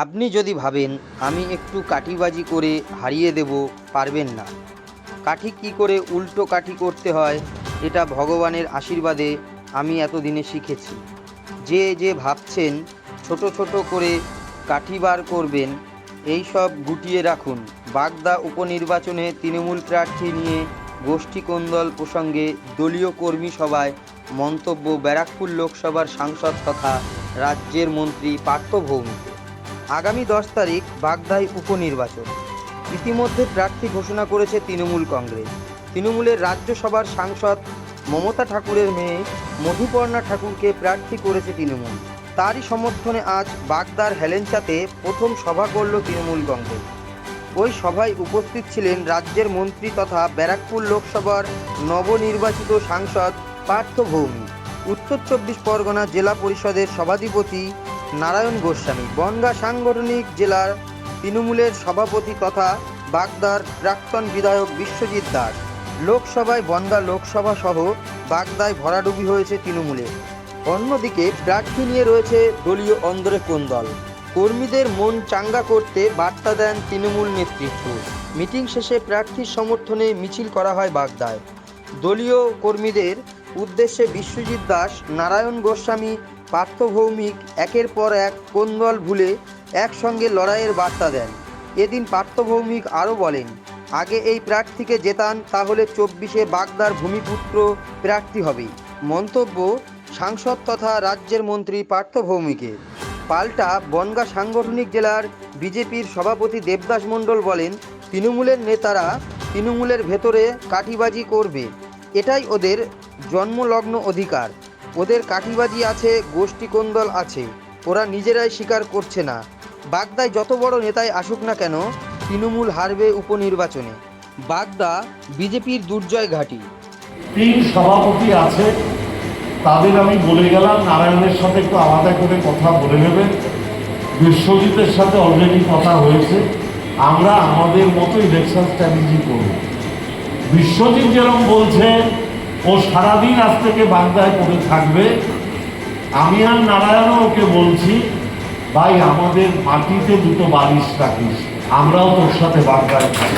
আপনি যদি ভাবেন আমি একটু কাঠিবাজি করে হারিয়ে দেব, পারবেন না। কাঠি কী করে উল্টো কাঠি করতে হয় এটা ভগবানের আশীর্বাদে আমি এতদিনে শিখেছি। যে ভাবছেন ছোট ছোট করে কাঠি বার করবেন, এই সব গুটিয়ে রাখুন। বাগদা উপনির্বাচনে তৃণমূল প্রার্থী নিয়ে গোষ্ঠী কোন্দল প্রসঙ্গে দলীয় কর্মী সভায় মন্তব্য ব্যারাকপুর লোকসভার সাংসদ তথা রাজ্যের মন্ত্রী পার্থ ভৌমিক। আগামী 10 তারিখ বাগদায় উপনির্বাচন। ইতিমধ্যে প্রার্থী ঘোষণা করেছে তৃণমূল কংগ্রেস। তৃণমূলের রাজ্যসভার সাংসদ মমতা ঠাকুরের মেয়ে মধুপর্ণা ঠাকুরকে প্রার্থী করেছে তৃণমূল। তারই সমর্থনে আজ বাগদার হেলেঞ্চাতে প্রথম সভা করল তৃণমূল কংগ্রেস। ওই সভায় উপস্থিত ছিলেন রাজ্যের মন্ত্রী তথা ব্যারাকপুর লোকসভার নবনির্বাচিত সাংসদ পার্থ ভৌমিক, উত্তর 24 পরগনা জেলা পরিষদের সভাধিপতি নারায়ণ গোস্বামী, বনগাঁ সাংগঠনিক জেলার তৃণমূলের সভাপতি তথা বাগদার প্রাক্তন বিধায়ক বিশ্বজিৎ দাস। লোকসভায় বনগাঁ লোকসভা সহ বাগদায় ভরাডুবি হয়েছে তৃণমূলের। অন্যদিকে প্রার্থী নিয়ে রয়েছে দলীয় অন্দরে কোন্দল। কর্মীদের মন চাঙ্গা করতে বার্তা দেন তৃণমূল নেতৃত্ব। মিটিং শেষে প্রার্থীর সমর্থনে মিছিল করা হয় বাগদায়। দলীয় কর্মীদের উদ্দেশ্যে বিশ্বজিৎ দাস, নারায়ণ গোস্বামী, পার্থ ভৌমিক একের পর এক কোন্দল ভুলে একসঙ্গে লড়াইয়ের বার্তা দেন। এদিন পার্থ ভৌমিক আরও বলেন, আগে এই প্রার্থীকে জেতান, তাহলে 24-এ বাগদার ভূমিপুত্র প্রার্থী হবে। মন্তব্য সাংসদ তথা রাজ্যের মন্ত্রী পার্থ ভৌমিকের। পাল্টা বনগাঁ সাংগঠনিক জেলার বিজেপির সভাপতি দেবদাস মণ্ডল বলেন, তৃণমূলের নেতারা তৃণমূলের ভেতরে কাঠিবাজি করবে, এটাই ওদের জন্মলগ্ন অধিকার। ওদের কাঠিবাজি আছে, গোষ্ঠী কোন্দল আছে, ওরা নিজেরাই স্বীকার করছে না। বাগদায় যত বড় নেতাই আসুক না কেন, তৃণমূল হারবে উপনির্বাচনে। বাগদা বিজেপির দুর্জয় ঘাঁটি। 3 সভাপতি আছে, তাদের আমি বলে গেলাম, নারায়ণের সাথে একটু আলাদা করে কথা বলে নেবেন। বিশ্বজিতের সাথে অলরেডি কথা হয়েছে, আমরা আমাদের মতো ইলেকশন স্ট্র্যাটেজি করব। বিশ্বজিৎ যেরকম বলছে ও সারাদিন আজ থেকে বাগদায় পড়ে থাকবে, আমি আর নারায়ণও ওকে বলছি, ভাই আমাদের মাটিতে 2টো বালিশ রাখিস, আমরাও তোর সাথে বাগদায় থাকি।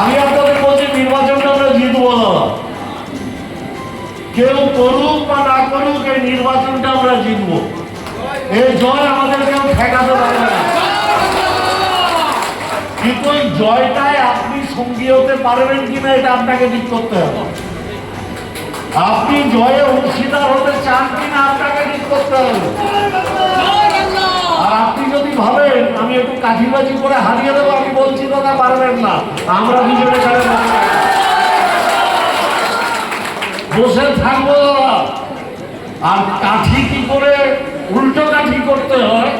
আমি আপনাদের বলছি নির্বাচনটা আমরা জিতবো দাদা, কেউ করুক বা না করুক, এই নির্বাচনটা আমরা জিতবো। এই জয় আমাদের কেউ ঠেকাতে পারবে না, কিন্তু এই জয়টায় আপনি সঙ্গী হতে পারবেন কিনা এটা আপনাকে ঠিক করতে হবে। আপনি জয়ে অংশীদার হতে চান কিনা আপনাকে ঠিক করতে হবে। আর আপনি যদি ভাবেন আমি একটু কাঠিবাজি করে হারিয়ে দেবো, আমি বলছি দাদা পারবেন না। আমরা বিজেপি বসে থাকবো দাদা। আর কাঠি কি করে উল্টো কাঠি করতে হয়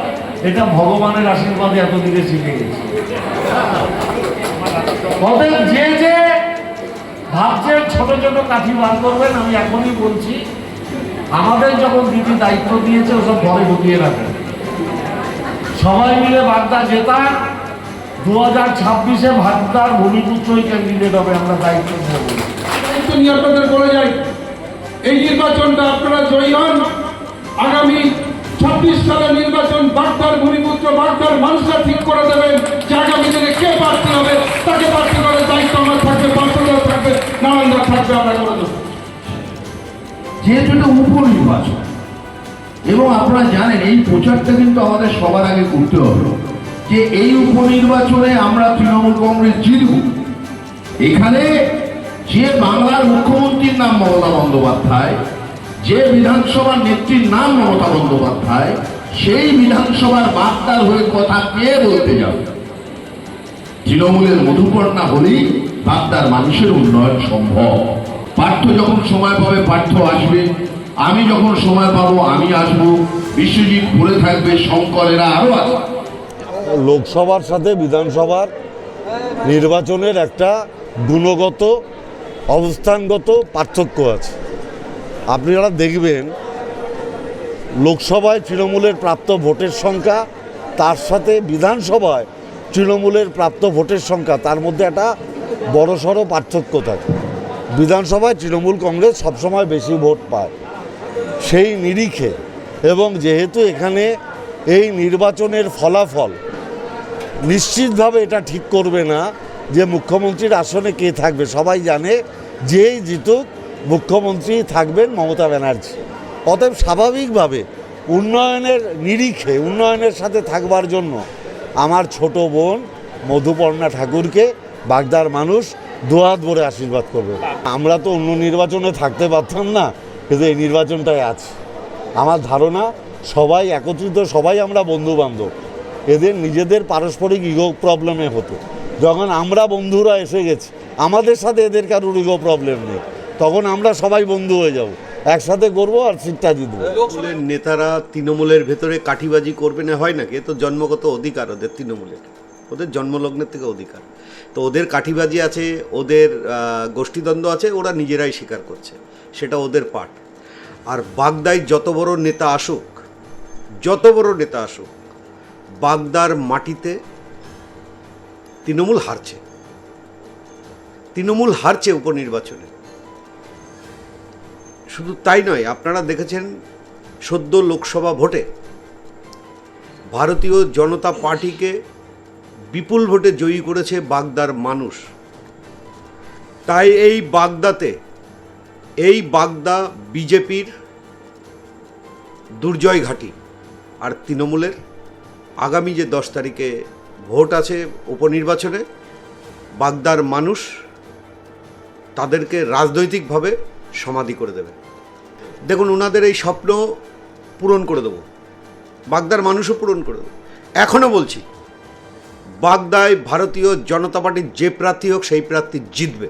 এটা ভগবানের আশীর্বাদে এতদিনে শিখে গেছি। অতএব যে ভাবছেন ছোট ছোট কাঠি বার করবেন, আমি এখনই বলছি, আমাদের যখন দিদি দায়িত্ব দিয়েছে ওসব ঘরে ঢুকিয়ে রাখেন। সবাই মিলে বাগদা জেতান, 2026-এ বাগদার ভূমিপুত্রই ক্যান্ডিডেট হবে, আমরা দায়িত্ব নেব। নিয়ে আপনাদের বলে যাই, এই নির্বাচনটা আপনারা জয়ী হন। আগামী 26 সালের নির্বাচন বাগদার ভূমিপুত্র বাগদার মানুষরা ঠিক করে দেবেন যে আগামী দিনে কে প্রার্থী হবে, তাকে প্রার্থী করার দায়িত্ব আমার থাকবে, পার্থদা থাকবে, নারায়ণদা থাকবে, আমরা করে দেবো। যেহেতু এটা উপনির্বাচন এবং আপনারা জানেন এই প্রচারটা কিন্তু আমাদের সবার আগে করতে হবে যে এই উপনির্বাচনে আমরা তৃণমূল কংগ্রেস জিতব। এখানে যে বাংলার মুখ্যমন্ত্রীর নাম মমতা বন্দ্যোপাধ্যায়, যে বিধানসভার নেত্রীর নাম মমতা বন্দ্যোপাধ্যায়, সেই বিধানসভার বার্তার হয়ে কথা কে বলতে যাবে? তৃণমূলের মধুপর্ণা হলেই বাগদার মানুষের উন্নয়ন সম্ভব। পার্থ যখন সময় পাবে পার্থ আসবে, আমি যখন সময় পাবো আমি আসবো, বিশ্বজিৎ ঘুরে থাকবে, শঙ্করেরা আরো আসবে। লোকসভার সাথে বিধানসভার নির্বাচনের একটা গুণগত অবস্থানগত পার্থক্য আছে। আপনারা দেখবেন লোকসভায় তৃণমূলের প্রাপ্ত ভোটের সংখ্যা, তার সাথে বিধানসভায় তৃণমূলের প্রাপ্ত ভোটের সংখ্যা, তার মধ্যে একটা বড়সড় পার্থক্য থাকে। বিধানসভায় তৃণমূল কংগ্রেস সবসময় বেশি ভোট পায়। সেই নিরিখে এবং যেহেতু এখানে এই নির্বাচনের ফলাফল নিশ্চিতভাবে এটা ঠিক করবে না যে মুখ্যমন্ত্রীর আসনে কে থাকবে। সবাই জানে যেই জিতুক মুখ্যমন্ত্রী থাকবেন মমতা ব্যানার্জি। অতএব স্বাভাবিকভাবে উন্নয়নের নিরিখে উন্নয়নের সাথে থাকবার জন্য আমার ছোট বোন মধুপর্ণা ঠাকুরকে বাগদার মানুষ দুহাত ভরে আশীর্বাদ করবে। আমরা তো অন্য নির্বাচনে থাকতে পারতাম না, কিন্তু এই নির্বাচনটাই আছে। আমার ধারণা সবাই একত্রিত, সবাই আমরা বন্ধু বান্ধব। এদের নিজেদের পারস্পরিক ইগো প্রবলেমে হতো, যখন আমরা বন্ধুরা এসে গেছি আমাদের সাথে এদের কারোর ইগো প্রবলেম নেই, তখন আমরা সবাই বন্ধু হয়ে যাব, একসাথে করবো আর সিটটা জিতবো। তৃণমূলের নেতারা তৃণমূলের ভেতরে কাঠিবাজি করবে না, হয় নাকি? এ তো জন্মগত অধিকার ওদের, তৃণমূলের ওদের জন্মলগ্নের থেকে অধিকার। তো ওদের কাঠিবাজি আছে, ওদের গোষ্ঠীদ্বন্দ্ব আছে, ওরা নিজেরাই স্বীকার করছে, সেটা ওদের পাঠ। আর বাগদায় যত বড় নেতা আসুক, যত বড় নেতা আসুক, বাগদার মাটিতে তৃণমূল হারছে, তৃণমূল হারছে উপনির্বাচনে। শুধু তাই নয়, আপনারা দেখেছেন সদ্য লোকসভা ভোটে ভারতীয় জনতা পার্টিকে বিপুল ভোটে জয়ী করেছে বাগদার মানুষ। তাই এই বাগদা বিজেপির দুর্জয় ঘাঁটি। আর তৃণমূলের আগামী যে 10 তারিখে ভোট আছে উপনির্বাচনে, বাগদার মানুষ তাদেরকে রাজনৈতিকভাবে সমাধি করে দেবে। দেখুন, ওনাদের এই স্বপ্ন পূরণ করে দেবো, বাগদার মানুষও পূরণ করে দেবো। এখনও বলছি, বাগদায় ভারতীয় জনতা পার্টির যে প্রার্থী হোক সেই প্রার্থী জিতবে।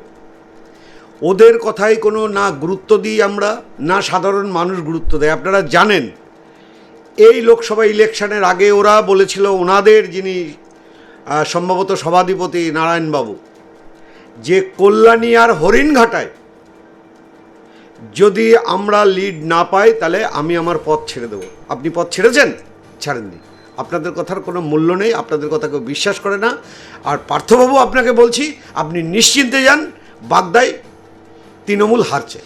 ওদের কথায় কোনো না গুরুত্ব দিই আমরা, না সাধারণ মানুষ গুরুত্ব দেয়। আপনারা জানেন এই লোকসভা ইলেকশনের আগে ওরা বলেছিল, ওনাদের যিনি সম্ভবত সভাধিপতি নারায়ণবাবু, যে কল্যাণী আর হরিণঘাটায় যদি আমরা লিড না পাই তাহলে আমি আমার পথ ছেড়ে দেবো। আপনি পথ ছেড়েছেন? ছাড়েননি। আপনাদের কথার কোনো মূল্য নেই, আপনাদের কথা কেউ বিশ্বাস করে না। আর পার্থবাবু, আপনাকে বলছি, আপনি নিশ্চিন্তে যান, বাগদায় তৃণমূল হারছে।